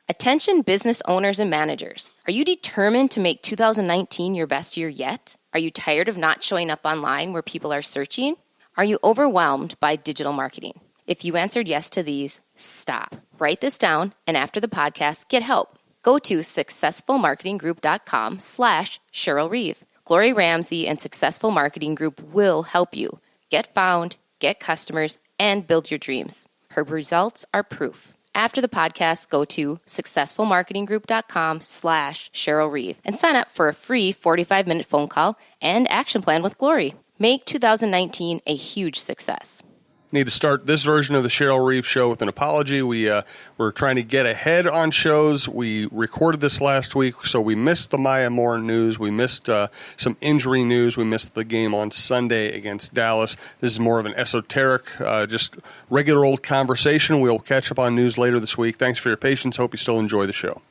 Attention business owners and managers. Are you determined to make 2019 your best year yet? Are you tired of not showing up online where people are searching? Are you overwhelmed by digital marketing? If you answered yes to these, stop. Write this down, and after the podcast, get help. Go to successfulmarketinggroup.com/Cheryl Reeve. Glory Ramsey and Successful Marketing Group will help you get found, get customers, and build your dreams. Her results are proof. After the podcast, go to successfulmarketinggroup.com/Cheryl Reeve and sign up for a free 45-minute phone call and action plan with Glory. Make 2019 a huge success. Need to start this version of the Cheryl Reeve Show with an apology. We're trying to get ahead on shows. We recorded this last week, so we missed the Maya Moore news. We missed some injury news. We missed the game on Sunday against Dallas. This is more of an esoteric, just regular old conversation. We'll catch up on news later this week. Thanks for your patience. Hope you still enjoy the show.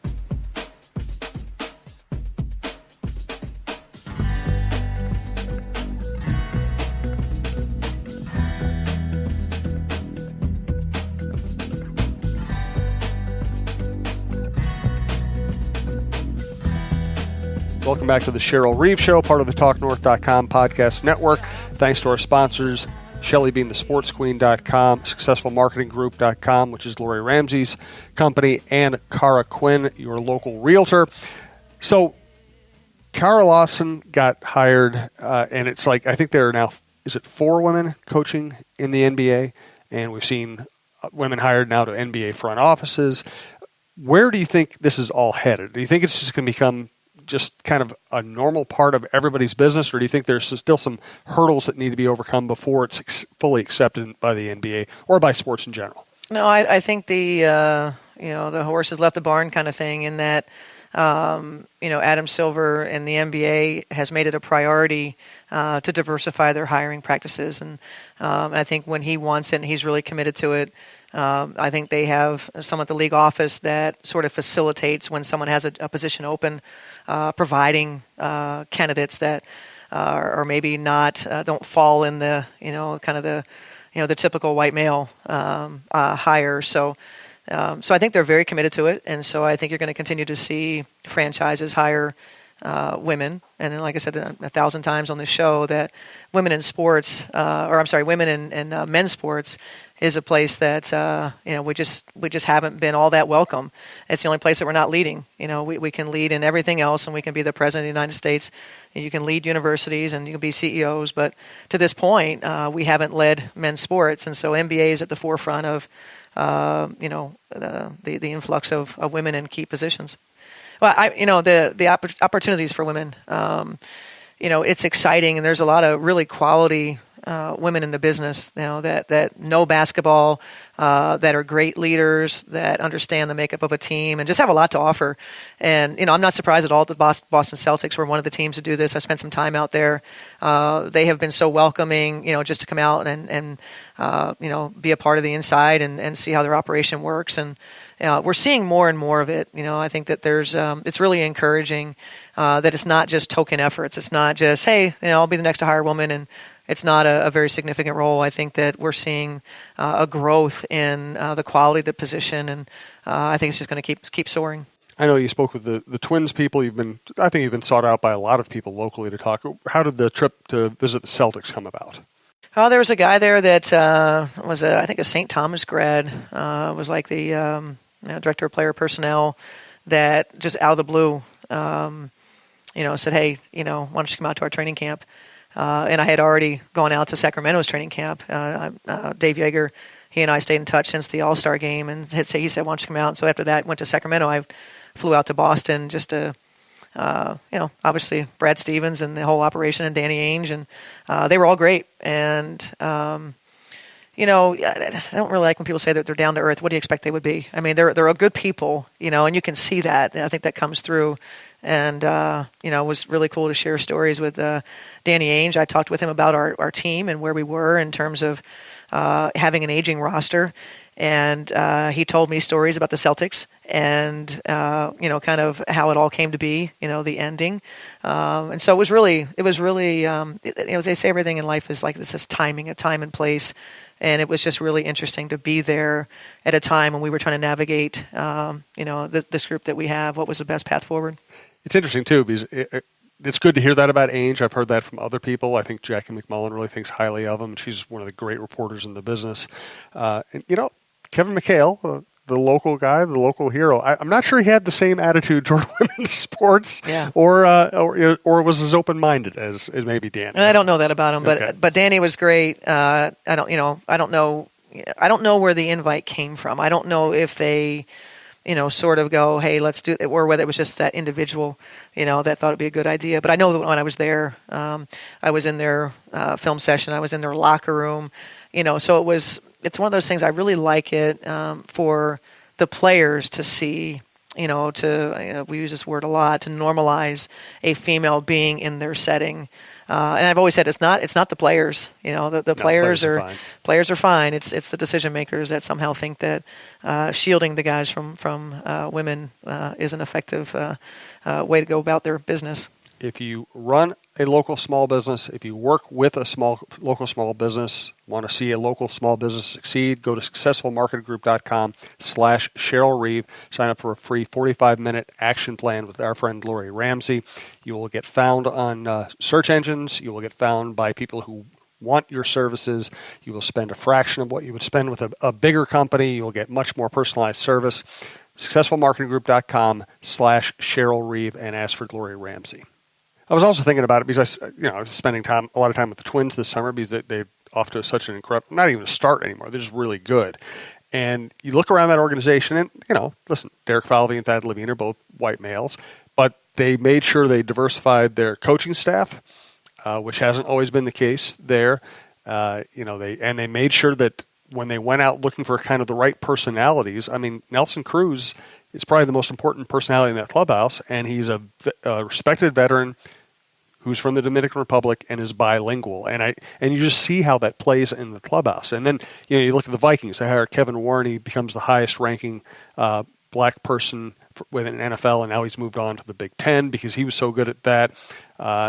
Welcome back to the Cheryl Reeve Show, part of the TalkNorth.com podcast network. Thanks to our sponsors, ShellyBeanTheSportsQueen.com, SuccessfulMarketingGroup.com, which is Glory Ramsey's company, and Cara Quinn, your local realtor. So, Cara Lawson got hired, and it's like, I think there are now, is it 4 women coaching in the NBA? And we've seen women hired now to NBA front offices. Where do you think this is all headed? Do you think it's just going to become just kind of a normal part of everybody's business, or do you think there's still some hurdles that need to be overcome before it's fully accepted by the NBA or by sports in general? No, I think the horse has left the barn kind of thing, in that Adam Silver and the NBA has made it a priority to diversify their hiring practices, and I think when he wants it and he's really committed to it, I think they have someone at the league office that sort of facilitates when someone has a position open, providing candidates that are maybe not don't fall in the kind of the typical white male hire. So I think they're very committed to it, and so I think you're going to continue to see franchises hire women. And then, like I said 1,000 times on this show, that women in sports, women in men's sports is a place that we just haven't been all that welcome. It's the only place that we're not leading. We can lead in everything else, and we can be the president of the United States, and you can lead universities, and you can be CEOs. But to this point, we haven't led men's sports, and so NBA is at the forefront of the influx of women in key positions. Well, the opportunities for women, it's exciting, and there's a lot of really quality women in the business that know basketball, that are great leaders, that understand the makeup of a team, and just have a lot to offer. And I'm not surprised at all that Boston Celtics were one of the teams to do this. I spent some time out there. They have been so welcoming, just to come out and be a part of the inside and see how their operation works. And we're seeing more and more of it. I think that there's it's really encouraging that it's not just token efforts. It's not just, hey, I'll be the next to hire woman, and it's not a very significant role. I think that we're seeing a growth in the quality of the position, and I think it's just going to keep soaring. I know you spoke with the Twins people. I think you've been sought out by a lot of people locally to talk. How did the trip to visit the Celtics come about? Oh, there was a guy there that was I think a St. Thomas grad. Was like the director of player personnel that just out of the blue, said, hey, why don't you come out to our training camp? And I had already gone out to Sacramento's training camp. Dave Yeager, he and I stayed in touch since the All-Star game, and he said, why don't you come out? And so after that, went to Sacramento. I flew out to Boston just to, obviously Brad Stevens and the whole operation, and Danny Ainge, and they were all great. And, I don't really like when people say that they're down to earth. What do you expect they would be? I mean, they're a good people, and you can see that. I think that comes through. And, it was really cool to share stories with Danny Ainge. I talked with him about our team and where we were in terms of having an aging roster. And he told me stories about the Celtics and, kind of how it all came to be, the ending. And so it was really, they say everything in life is like this is timing, a time and place. And it was just really interesting to be there at a time when we were trying to navigate, this group that we have. What was the best path forward? It's interesting, too, because it's good to hear that about Ainge. I've heard that from other people. I think Jackie McMullen really thinks highly of him. She's one of the great reporters in the business. And Kevin McHale, the local guy, the local hero, I'm not sure he had the same attitude toward women's sports, or was as open-minded as maybe Danny. And I don't know that about him, Okay. but Danny was great. I don't know where the invite came from. I don't know if they, sort of go, hey, let's do it, or whether it was just that individual, that thought it'd be a good idea. But I know that when I was there, I was in their film session, I was in their locker room, so it's one of those things. I really like it for the players to see, we use this word a lot, to normalize a female being in their setting. And I've always said it's not the players. The players are fine. It's the decision makers that somehow think that shielding the guys from women is an effective way to go about their business. If you run a local small business, if you work with a local small business, want to see a local small business succeed, go to successfulmarketgroup.com/Cheryl Reeve. Sign up for a free 45-minute action plan with our friend Lori Ramsey. You will get found on search engines. You will get found by people who want your services. You will spend a fraction of what you would spend with a bigger company. You will get much more personalized service. successfulmarketinggroup.com/Cheryl Reeve and ask for Lori Ramsey. I was also thinking about it because I was spending a lot of time with the Twins this summer because they're off to such an incredible, not even a start anymore. They're just really good. And you look around that organization and, listen, Derek Falvey and Thad Levine are both white males, but they made sure they diversified their coaching staff, which hasn't always been the case there. They made sure that when they went out looking for kind of the right personalities, Nelson Cruz is probably the most important personality in that clubhouse, and he's a respected veteran who's from the Dominican Republic and is bilingual. And you just see how that plays in the clubhouse. And then you look at the Vikings. They hire Kevin Warren. He becomes the highest-ranking black person within NFL, and now he's moved on to the Big Ten because he was so good at that.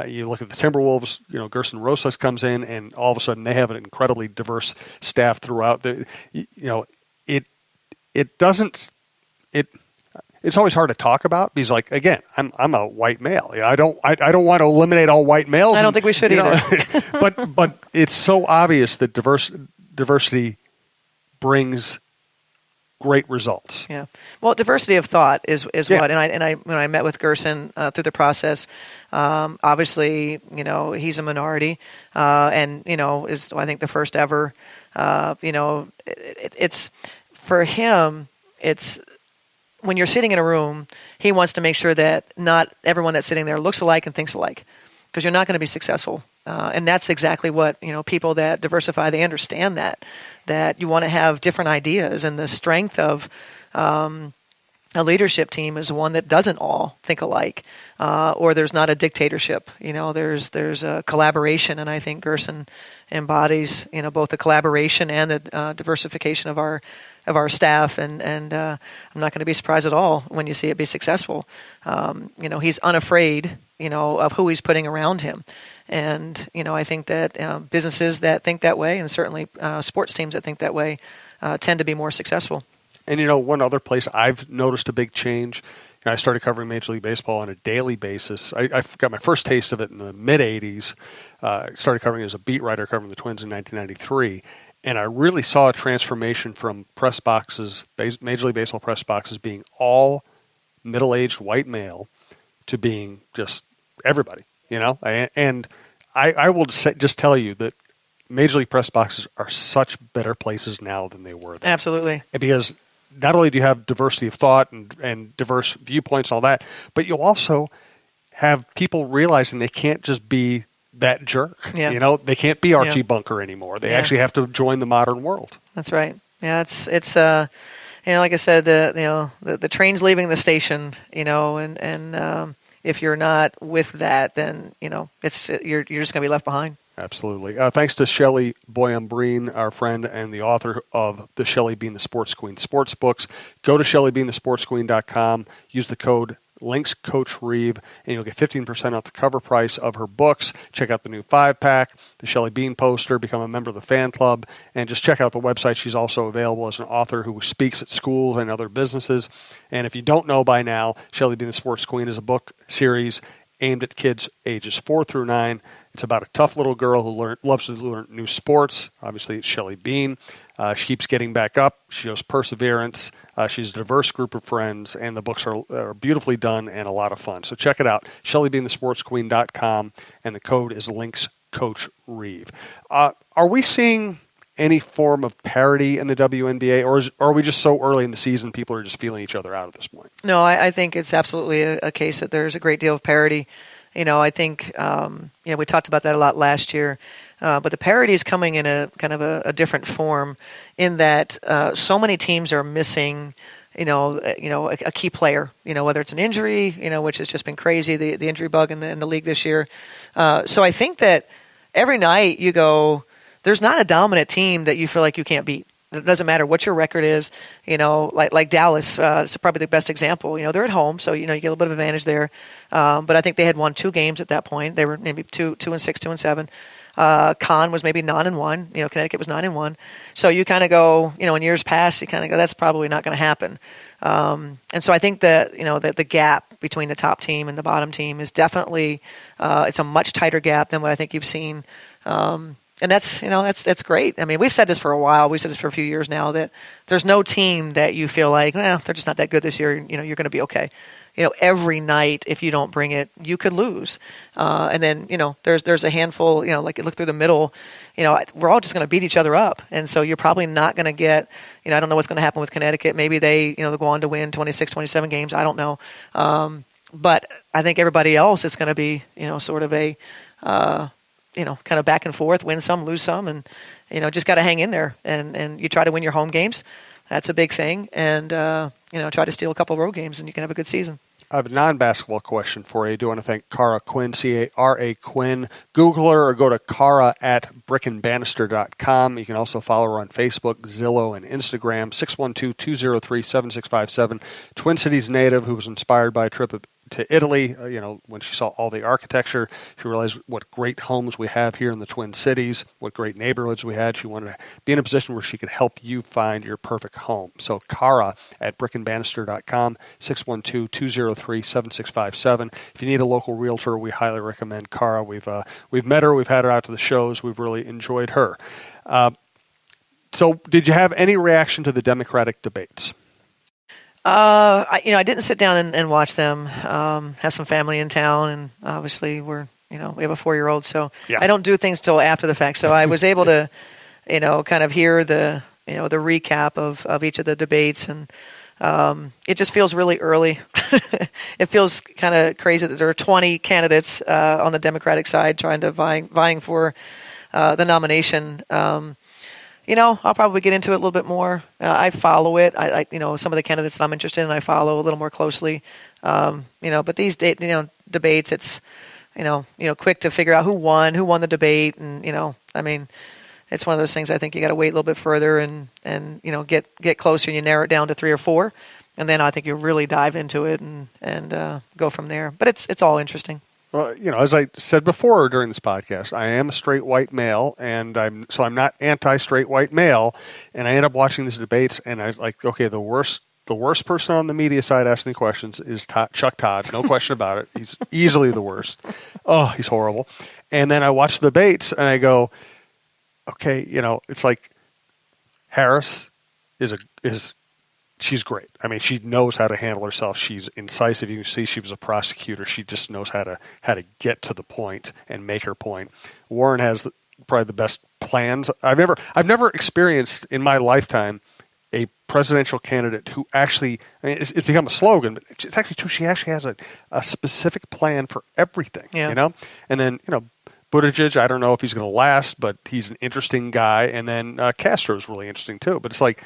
You look at the Timberwolves. Gerson Rosas comes in, and all of a sudden they have an incredibly diverse staff throughout. It's always hard to talk about because, again, I'm a white male. I don't want to eliminate all white males. I don't think we should either. but it's so obvious that diversity brings great results. Yeah. Well, diversity of thought is what. And I when I met with Gerson through the process, obviously, he's a minority, and is I think the first ever. It's for him. It's when you're sitting in a room, he wants to make sure that not everyone that's sitting there looks alike and thinks alike, because you're not going to be successful. And that's exactly what, people that diversify, they understand that you want to have different ideas. And the strength of a leadership team is one that doesn't all think alike, or there's not a dictatorship. There's a collaboration. And I think Gerson embodies, both the collaboration and the diversification of our staff, and I'm not going to be surprised at all when you see it be successful. He's unafraid, of who he's putting around him. And, I think that businesses that think that way, and certainly sports teams that think that way, tend to be more successful. And, one other place I've noticed a big change, I started covering Major League Baseball on a daily basis. I got my first taste of it in the mid-'80s. Started covering it as a beat writer covering the Twins in 1993. And I really saw a transformation from press boxes, Major League Baseball press boxes, being all middle-aged white male to being just everybody, And I will just tell you that Major League press boxes are such better places now than they were then. Absolutely. Because not only do you have diversity of thought and diverse viewpoints and all that, but you'll also have people realizing they can't just be that jerk. Yeah. They can't be Archie Bunker anymore. They actually have to join the modern world. That's right. Yeah, it's like I said, the train's leaving the station, and if you're not with that, then you're just going to be left behind. Absolutely. Thanks to Shelley Boyambreen, our friend and the author of the Shelley Being the Sports Queen sports books. Go to ShelleyBeingTheSportsQueen.com. Use the code links Coach Reeve, and you'll get 15% off the cover price of her books. Check out the new 5-pack, the Shelley Bean poster, become a member of the fan club, and just check out the website. She's also available as an author who speaks at schools and other businesses. And if you don't know by now, Shelley Bean the Sports Queen is a book series aimed at kids ages 4 through 9. It's about a tough little girl who loves to learn new sports. Obviously, it's Shelley Bean. She keeps getting back up. She shows perseverance. She's a diverse group of friends, and the books are beautifully done and a lot of fun. So check it out, ShelleyBeanTheSportsQueen.com, and the code is links Coach Reeve. Are we seeing any form of parity in the WNBA, or are we just so early in the season people are just feeling each other out at this point? No, I think it's absolutely a case that there's a great deal of parity. I think we talked about that a lot last year, but the parity is coming in a kind of a different form, in that so many teams are missing, a key player. Whether it's an injury, which has just been crazy, the injury bug in the league this year. So I think that every night you go, there's not a dominant team that you feel like you can't beat. It doesn't matter what your record is, like Dallas is probably the best example. They're at home, so you get a little bit of advantage there. But I think they had won 2 games at that point. They were maybe 2-6, 2-7. Con was maybe 9-1. Connecticut was 9-1. So you kind of go, in years past, you kind of go, that's probably not going to happen. And so I think that that the gap between the top team and the bottom team is definitely it's a much tighter gap than what I think you've seen. And that's great. I mean, we've said this for a while. We've said this for a few years now, that there's no team that you feel like, they're just not that good this year. You're going to be okay. Every night, if you don't bring it, you could lose. And then, there's a handful, like you look through the middle, we're all just going to beat each other up. And so you're probably not going to get, I don't know what's going to happen with Connecticut. Maybe they'll go on to win 26, 27 games. I don't know. But I think everybody else is going to be, sort of a, kind of back and forth, win some, lose some, and, just got to hang in there. And you try to win your home games. That's a big thing. And, try to steal a couple of road games, and you can have a good season. I have a non-basketball question for you. I do want to thank Cara Quinn, Cara Quinn. Google her or go to cara@brickandbanister.com. You can also follow her on Facebook, Zillow, and Instagram, 612-203-7657. Twin Cities native who was inspired by a trip to Italy. When she saw all the architecture, she realized what great homes we have here in the Twin Cities, what great neighborhoods we had. She wanted to be in a position where she could help you find your perfect home. So cara@brickandbanister.com, 612-203-7657. If you need a local realtor, we highly recommend Cara. We've met her. We've had her out to the shows. We've really enjoyed her. So did you have any reaction to the Democratic debates? I didn't sit down and watch them. Have some family in town, and obviously we have a 4-year-old, so yeah. I don't do things till after the fact. So I was able to, kind of hear the recap of each of the debates, and it just feels really early. It feels kind of crazy that there are 20 candidates on the Democratic side trying to vying for the nomination. I'll probably get into it a little bit more. I follow it. I some of the candidates that I'm interested in, I follow a little more closely. But these debates, it's, quick to figure out who won the debate. And, it's one of those things I think you got to wait a little bit further and get closer, and you narrow it down to 3 or 4. And then I think you really dive into it and go from there. But it's all interesting. Well, as I said before during this podcast, I am a straight white male, and I'm not anti-straight white male. And I end up watching these debates, and I was like, okay, the worst person on the media side asking the questions is Chuck Todd, no question about it. He's easily the worst. Oh, he's horrible. And then I watch the debates, and I go, okay, it's like Harris she's great. I mean, she knows how to handle herself. She's incisive. You can see she was a prosecutor. She just knows how to get to the point and make her point. Warren has probably the best plans. I've never experienced in my lifetime a presidential candidate who actually, it's become a slogan, but it's actually true. She actually has a specific plan for everything, And then, Buttigieg, I don't know if he's going to last, but he's an interesting guy. And then Castro's really interesting too. But it's like,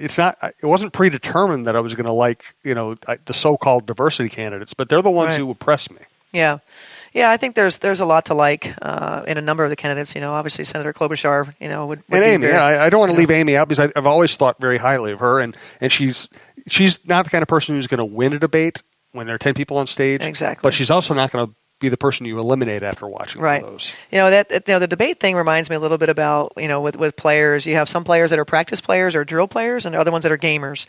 it wasn't predetermined that I was going to like, the so-called diversity candidates, but they're the ones who impress me. Yeah. Yeah, I think there's a lot to like in a number of the candidates. Obviously Senator Klobuchar, would and Amy. very, I don't want to leave Amy out because I've always thought very highly of her, and she's, she's not the kind of person who's going to win a debate when there are 10 people on stage. Exactly. But she's also not going to be the person you eliminate after watching one of those. The debate thing reminds me a little bit about, with players. You have some players that are practice players or drill players, and other ones that are gamers.